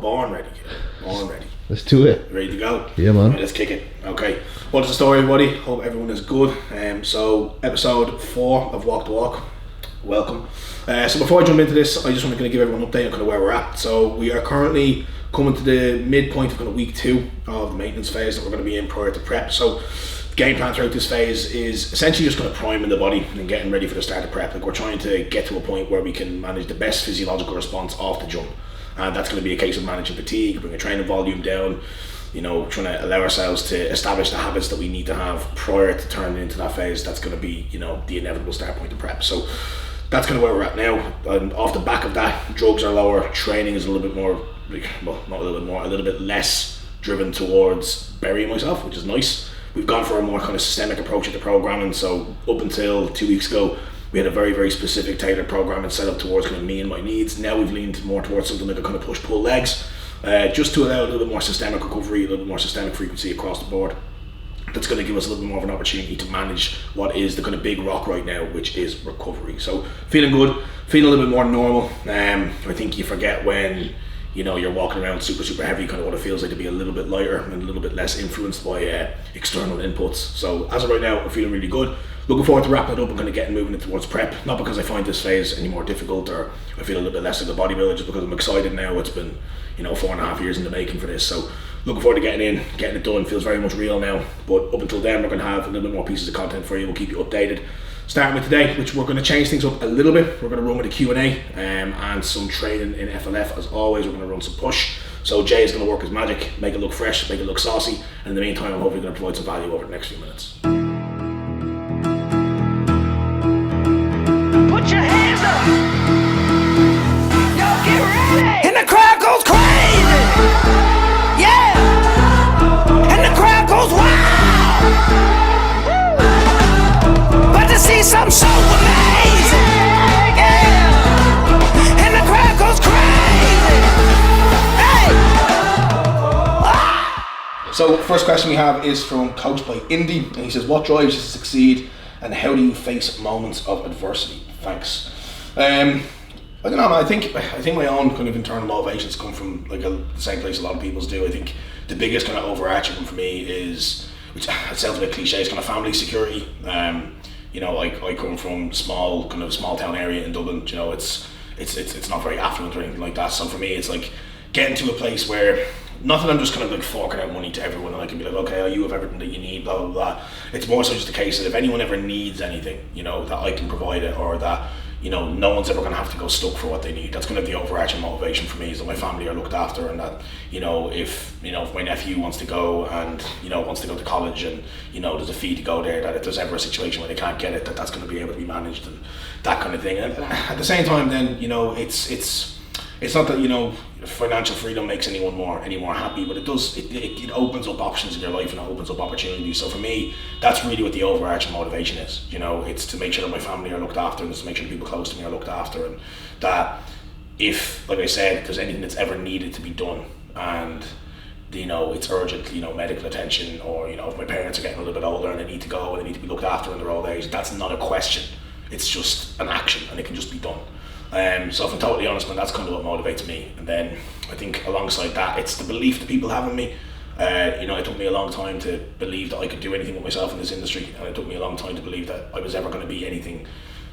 born ready. Born ready. Let's do it. Ready to go? Yeah, man. Right, let's kick it. Okay. What's the story, everybody? Hope everyone is good. So, episode 4 of Walk the Walk. Welcome. So before I jump into this, I just want to give everyone an update on kind of where we're at. So we are currently coming to the midpoint of kind of week 2 of the maintenance phase that we're going to be in prior to prep. So the game plan throughout this phase is essentially just kind of priming the body and getting ready for the start of prep. Like, we're trying to get to a point where we can manage the best physiological response off the jump. And that's going to be a case of managing fatigue, bringing training volume down, you know, trying to allow ourselves to establish the habits that we need to have prior to turning into that phase. That's going to be, you know, the inevitable start point of prep. So that's kind of where we're at now. And off the back of that, drugs are lower, training is a little bit more, well, not a little bit more, a little bit less driven towards burying myself, which is nice. We've gone for a more kind of systemic approach at the programming. So up until 2 weeks ago, we had a very, very specific tailored programming set up towards kind of me and my needs. Now we've leaned more towards something like a kind of push-pull legs, just to allow a little bit more systemic recovery, a little bit more systemic frequency across the board. That's going to give us a little bit more of an opportunity to manage what is the kind of big rock right now, which is recovery. So feeling good, feeling a little bit more normal. I think you forget when, you know, you're walking around super heavy, kind of what it feels like to be a little bit lighter and a little bit less influenced by external inputs. So as of right now, I'm feeling really good. Looking forward to wrapping it up and kind of getting moving towards prep. Not because I find this phase any more difficult or I feel a little bit less like a bodybuilder, just because I'm excited now. It's been, you know, 4.5 years in the making for this. So looking forward to getting it done. Feels very much real now. But up until then, we're going to have a little bit more pieces of content for you. We'll keep you updated. Starting with today, which we're going to change things up a little bit. We're going to run with a Q&A and some training in FLF. As always, we're going to run some push. So Jay is going to work his magic, make it look fresh, make it look saucy. And in the meantime, I'm hopefully going to provide some value over the next few minutes. Put your hands up! Yo, get ready! And the crowd goes crazy! Yeah! And the crowd goes wild! About to see something so amazing! Yeah! And the crowd goes crazy! Hey! Ah! So first question we have is from Coach by Indy, and he says, what drives you to succeed and how do you face moments of adversity? Thanks. I don't know, man. I think my own kind of internal motivations come from like the same place a lot of people's do. I think the biggest kind of overarching one for me is, which it sounds a bit cliche, is kind of family security. You know, I come from small town area in Dublin. You know, it's not very affluent or anything like that. So for me, it's like getting to a place where not that I'm just kind of like forking out money to everyone and I can be like, okay, you have everything that you need, blah, blah, blah. It's more so just a case that if anyone ever needs anything, you know, that I can provide it, or that, you know, no one's ever going to have to go stuck for what they need. That's kind of the overarching motivation for me, is that my family are looked after, and that, you know, if my nephew wants to go and, you know, wants to go to college and, you know, there's a fee to go there, that if there's ever a situation where they can't get it, that's going to be able to be managed and that kind of thing. And at the same time, then, you know, it's not that, you know, financial freedom makes anyone any more happy, but it opens up options in your life and it opens up opportunities. So for me, that's really what the overarching motivation is. You know, it's to make sure that my family are looked after, and it's to make sure the people close to me are looked after, and that if, like I said, if there's anything that's ever needed to be done and, you know, it's urgent, you know, medical attention, or, you know, if my parents are getting a little bit older and they need to go and they need to be looked after in their old age, that's not a question. It's just an action and it can just be done. So if I'm totally honest, man, that's kind of what motivates me. And then I think alongside that, it's the belief that people have in me. You know, it took me a long time to believe that I could do anything with myself in this industry, and it took me a long time to believe that I was ever going to be anything,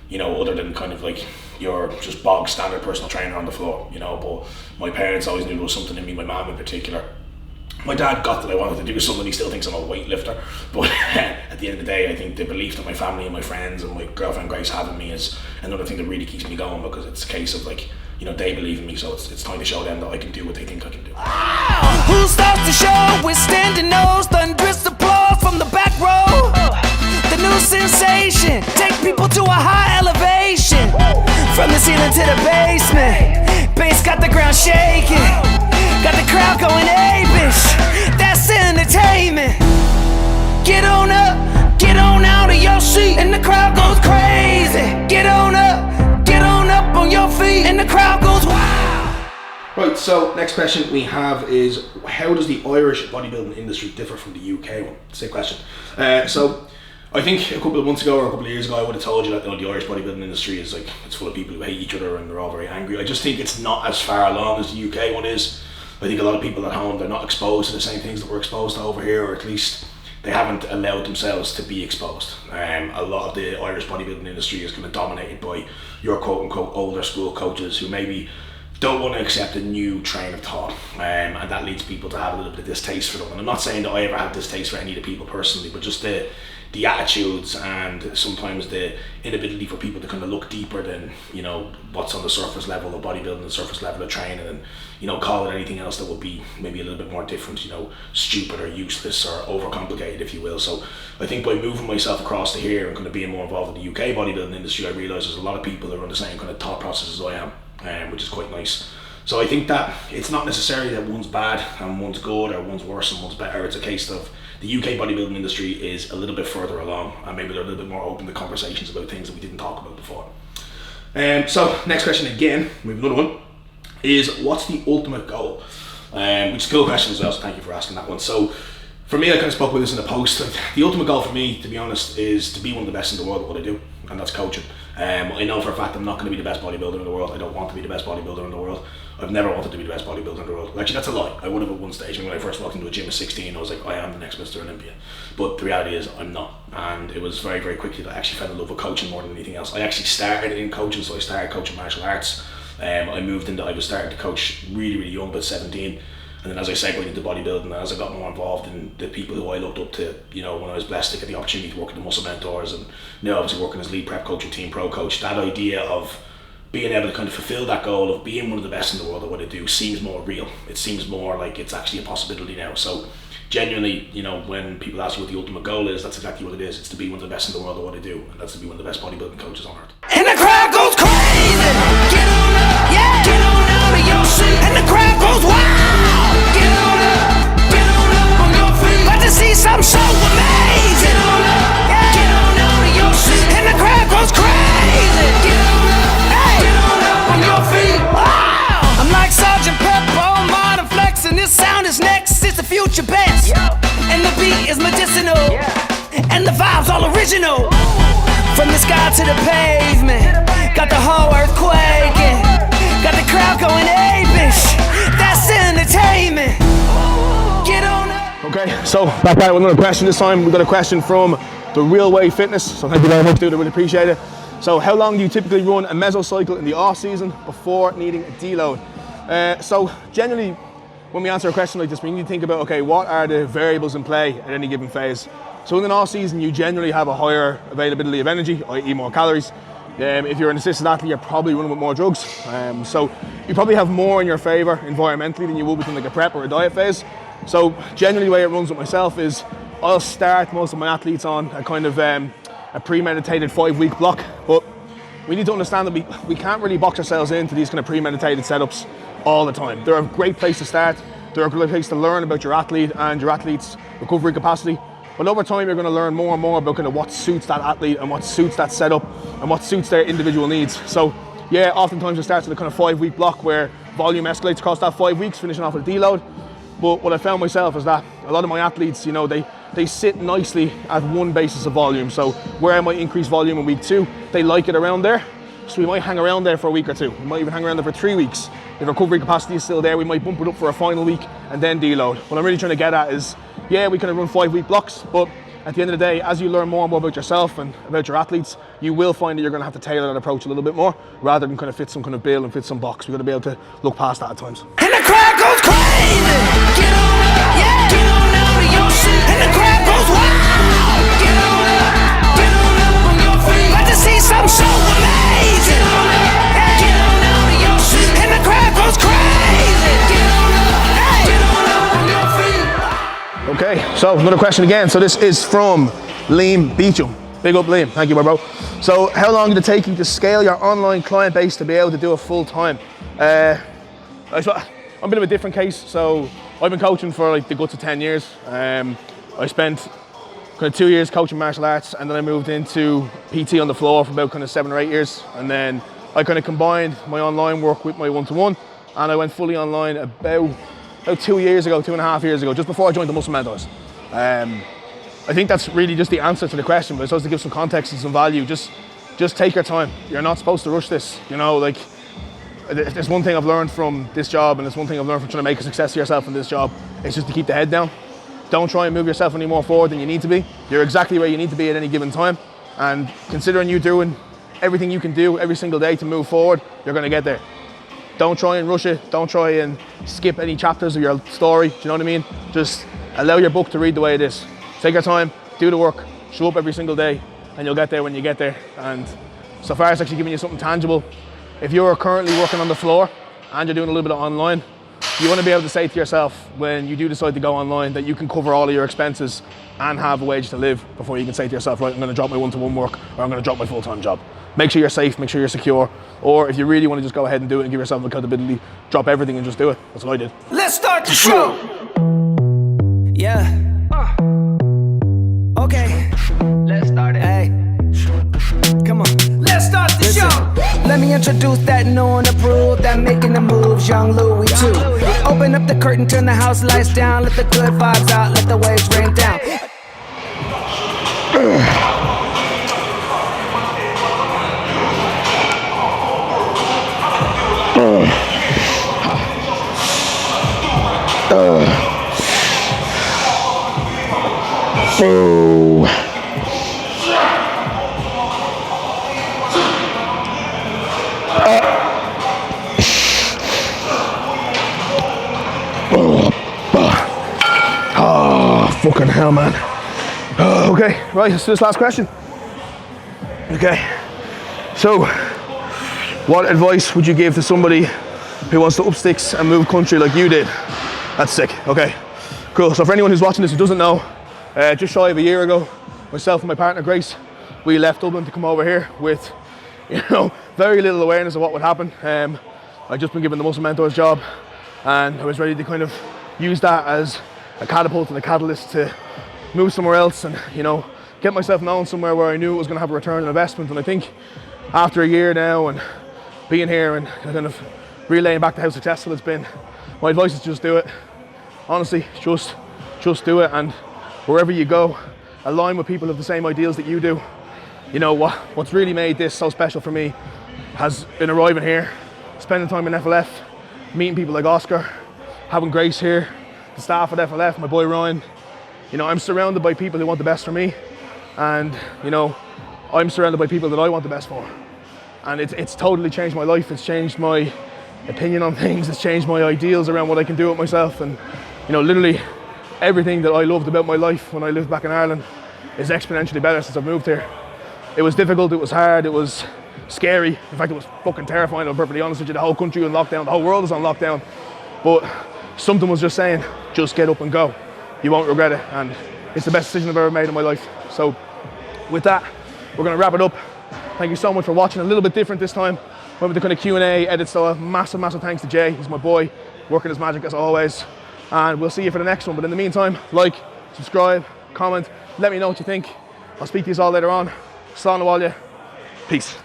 you know, other than kind of like your just bog standard personal trainer on the floor, you know. But my parents always knew there was something in me, my mum in particular. My dad got that I wanted to do something. He still thinks I'm a weightlifter, but at the end of the day, I think the belief that my family and my friends and my girlfriend Grace have in me is another thing that really keeps me going, because it's a case of like, you know, they believe in me, so it's time to show them that I can do what they think I can do. Who starts the show with standing nose, thunderous applause from the back row? The new sensation, take people to a high elevation, from the ceiling to the basement. Bass got the ground shaking, got the crowd going apish. That's entertainment. Get on up, get on out of your seat, and the crowd goes crazy. Get on up on your feet, and the crowd goes wild. Right, so next question we have is, how does the Irish bodybuilding industry differ from the UK one? Same question. So I think a couple of months ago or a couple of years ago, I would have told you that, you know, the Irish bodybuilding industry is like, it's full of people who hate each other and they're all very angry. I just think it's not as far along as the UK one is. I think a lot of people at home, they're not exposed to the same things that we're exposed to over here, or at least they haven't allowed themselves to be exposed. A lot of the Irish bodybuilding industry is kind of dominated by your quote unquote older school coaches who maybe don't want to accept a new train of thought, and that leads people to have a little bit of distaste for them. And I'm not saying that I ever had distaste for any of the people personally, but just the attitudes and sometimes the inability for people to kind of look deeper than, you know, what's on the surface level of bodybuilding, the surface level of training, and, you know, call it anything else that would be maybe a little bit more different, you know, stupid or useless or overcomplicated, if you will. So I think by moving myself across to here and kind of being more involved in the UK bodybuilding industry, I realise there's a lot of people that are on the same kind of thought process as I am. Which is quite nice. So I think that it's not necessarily that one's bad and one's good or one's worse and one's better. It's a case of the UK bodybuilding industry is a little bit further along, and maybe they're a little bit more open to conversations about things that we didn't talk about before. So next question again, we have another one, is what's the ultimate goal? Which is a cool question as well, so thank you for asking that one. So for me, I kind of spoke with this in the post. The ultimate goal for me, to be honest, is to be one of the best in the world at what I do, and that's coaching. I know for a fact I'm not going to be the best bodybuilder in the world. I don't want to be the best bodybuilder in the world. I've never wanted to be the best bodybuilder in the world. Actually, that's a lie. I would have at one stage. When I first walked into a gym at 16, I was like, I am the next Mr. Olympia. But the reality is, I'm not. And it was very, very quickly that I actually fell in love with coaching more than anything else. I actually started in coaching, so I started coaching martial arts. I moved into, I was starting to coach really, really young, about 17. And then as I segued into bodybuilding, and as I got more involved in the people who I looked up to, you know, when I was blessed to get the opportunity to work with the Muscle Mentors and, you know, obviously working as lead prep coach and team pro coach, that idea of being able to kind of fulfill that goal of being one of the best in the world at what I do seems more real. It seems more like it's actually a possibility now. So genuinely, you know, when people ask you what the ultimate goal is, that's exactly what it is. It's to be one of the best in the world at what I do, and that's to be one of the best bodybuilding coaches on earth. And the crowd goes crazy. Get on up, yeah. Get on out of your seat. And the crowd goes wild. Get on up on your feet. About to see something so amazing. Get on up, yeah. Get on out of your seat. And the crowd goes crazy. Get on up, hey. Get on up on your feet. Wow. I'm like Sergeant Pepper on Modern Flex, and this sound is next. It's the future best. And the beat is medicinal. And the vibe's all original. From the sky to the pavement, got the whole earth quaking, got the crowd going apish. That's entertainment. Get on up. Okay, so back at it with another question. This time we've got a question from the Real Way Fitness. So thank you very much, dude. I really appreciate it. So how long do you typically run a mesocycle in the off season before needing a deload? So generally, when we answer a question like this, we need to think about, okay, what are the variables in play at any given phase? So in an off season, you generally have a higher availability of energy, i.e. more calories. If you're an assisted athlete, you're probably running with more drugs. So you probably have more in your favor environmentally than you would within like a prep or a diet phase. So generally the way it runs with myself is I'll start most of my athletes on a kind of a premeditated 5-week block, but we need to understand that we can't really box ourselves into these kind of premeditated setups all the time. They're a great place to start. They're a great place to learn about your athlete and your athlete's recovery capacity. But over time, you're going to learn more and more about kind of what suits that athlete and what suits that setup and what suits their individual needs. So yeah, oftentimes it starts with a kind of 5-week block where volume escalates across that 5 weeks, finishing off with a deload. But what I found myself is that a lot of my athletes, you know, they sit nicely at one basis of volume. So where I might increase volume in week 2, they like it around there. So we might hang around there for a week or 2. We might even hang around there for 3 weeks. If recovery capacity is still there, we might bump it up for a final week and then deload. What I'm really trying to get at is, yeah, we kind of run 5-week blocks, but at the end of the day, as you learn more and more about yourself and about your athletes, you will find that you're going to have to tailor that approach a little bit more rather than kind of fit some kind of bill and fit some box. We've got to be able to look past that at times. And the crowd goes crazy. Get on up, yeah. Get on out of your seat. And the crowd goes wild. Get on up on your feet. About to see something so amazing. Get on up, yeah. Get on out of your seat. And the crowd goes crazy. Get on up, hey. Get on up on your feet. Okay, so another question again. So this is from Liam Beecham. Big up, Liam. Thank you, my bro. So how long did it take you to scale your online client base to be able to do it full time? I'm a bit of a different case. So I've been coaching for like the guts of 10 years. I spent kind of 2 years coaching martial arts, and then I moved into PT on the floor for about kind of 7 or 8 years. And then I kind of combined my online work with my one-to-one, and I went fully online about 2 years ago, 2.5 years ago, just before I joined the Muscle Mentors. I think that's really just the answer to the question, but it's supposed to give some context and some value. Just take your time. You're not supposed to rush this. You know, like there's one thing I've learned from this job, and there's one thing I've learned from trying to make a success of yourself in this job, it's just to keep the head down. Don't try and move yourself any more forward than you need to be. You're exactly where you need to be at any given time. And considering you doing everything you can do every single day to move forward, you're going to get there. Don't try and rush it. Don't try and skip any chapters of your story. Do you know what I mean? Just allow your book to read the way it is. Take your time, do the work, show up every single day, and you'll get there when you get there. And so far as actually giving you something tangible, if you're currently working on the floor and you're doing a little bit of online, you want to be able to say to yourself when you do decide to go online that you can cover all of your expenses and have a wage to live before you can say to yourself, right, I'm going to drop my one-to-one work or I'm going to drop my full-time job. Make sure you're safe, make sure you're secure, or if you really want to just go ahead and do it and give yourself accountability, drop everything and just do it. That's what I did. Let's start the show. Yeah. Okay. Let's start it. Hey. Come on. Let's start the show. Let me introduce that new and approved, that making the moves, young Louis too. Open up the curtain, turn the house lights down, let the good vibes out, let the waves rain down. Fucking hell, man. Okay, right, let's do this last question. Okay, so what advice would you give to somebody who wants to up sticks and move country like you did? That's sick. Okay, cool. So for anyone who's watching this who doesn't know, just shy of a year ago, myself and my partner Grace, we left Dublin to come over here with, very little awareness of what would happen. I'd just been given the Muscle Mentors job, and I was ready to kind of use that as a catapult and a catalyst to move somewhere else and, get myself known somewhere where I knew it was going to have a return on investment. And I think after a year now and being here and kind of relaying back to how successful it's been, my advice is just do it. Honestly, just do it. And wherever you go, align with people of the same ideals that you do. What's really made this so special for me has been arriving here, spending time in FLF, meeting people like Oscar, having Grace here, the staff at FLF, my boy Ryan. I'm surrounded by people who want the best for me, and I'm surrounded by people that I want the best for. And it's totally changed my life. It's changed my opinion on things. It's changed my ideals around what I can do with myself. And literally everything that I loved about my life when I lived back in Ireland is exponentially better since I've moved here. It was difficult, it was hard, it was scary. In fact, it was fucking terrifying, I'm perfectly honest with you. The whole country was on lockdown, the whole world was on lockdown. But something was just saying, just get up and go. You won't regret it, and it's the best decision I've ever made in my life. So with that, we're gonna wrap it up. Thank you so much for watching. A little bit different this time. Went with the kind of Q&A edit style. Massive thanks to Jay. He's my boy, working his magic as always. And we'll see you for the next one. But in the meantime, like, subscribe, comment, let me know what you think. I'll speak to you all later on. Slán na bhaile. Peace.